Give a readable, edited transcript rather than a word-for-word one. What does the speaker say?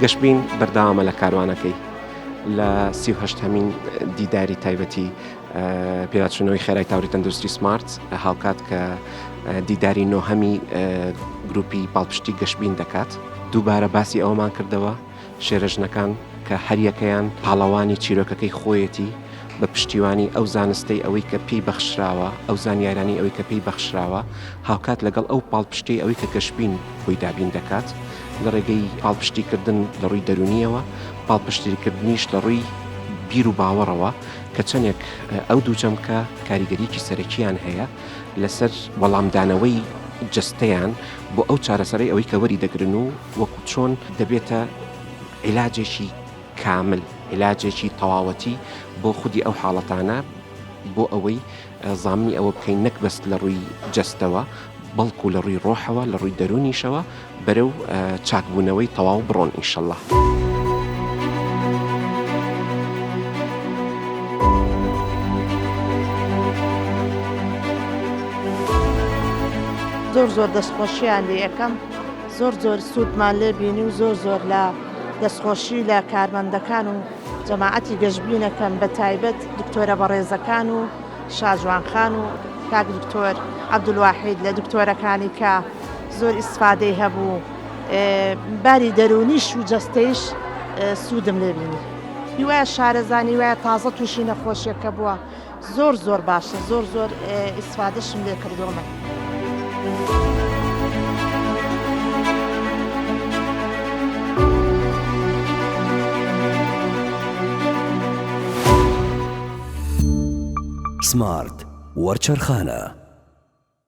گەشتبین بەردەوامە لە کاروانەکەی لە 38هەمین دیداری تایبەتی پێداچوونەوەی خێرای تاوری تەندروستی سمارت هاوکات کە دیداری نۆهەمی گروپی پاڵپشتی گەشتبین دەکات. دووبارە باسی ئەومان کردەوە شێرەژنەکان کە هەریەکەیان پاڵەوانی چیرۆکەکەی خۆیەتی بە پشتیوانی ئەو زانستەی ئەوەی کە پێی بەخشراوە، ئەو زانیارانی ئەوەی کە پێی بەخشراوە هاوکات لەگەڵ ئەو پاڵپشتی ئەوەی کە گەشتبین بۆی دابین دەکات لە ڕێگەی پاڵپشتیکردن لە ڕووی دەرونیەوە، پاڵپشتیکردنیش لە ڕووی بیر و باوەڕەوە کە چەندێک ئەو دوو جەمکە کاریگەریکی سەرەکییان هەیە لەسەر وەڵامدانەوەی جستەیان بۆ ئەو چارەسەرەی ئەوەی کە وەری دەگرن و وەکو چۆن دەبێتە عیلاجێکی کامل، عیلاجێکی تەواوەتی بۆ خودی ئەو حاڵەتانە بۆ ئەوەی زامنی ئەوە بکەین نەک بەست لە ڕووی جستەوە بەڵکو لە ڕووی ڕۆحەوە لە ڕووی دەرونیشەوە بەرەو چاکبوونەوەی تەواو بڕۆن ئینشەڵڵا. زۆر دەستخۆشییان لێ یەکەم زۆر سوودمان لێ بینی و زۆر لە دەستخۆشی لە کارمەندەکان و جەماعەتی گەشتبینەکەم بە تایبەت دکتۆرە بەڕێزەکان و شاجوانخان و کاک دکتۆر عەبدولواحید لە دکتۆرەکانی کە زۆر ئیسفادەی هەبوو باری دەرونیش و جەستەیش سوودم لێ بینی. هیوایە شارەزانی وایە تازە تووشی نەخۆشیەکە بووە زۆر باشە زۆر ئیسفادەشم لێ کردومە. سمارت وەرچەرخانە.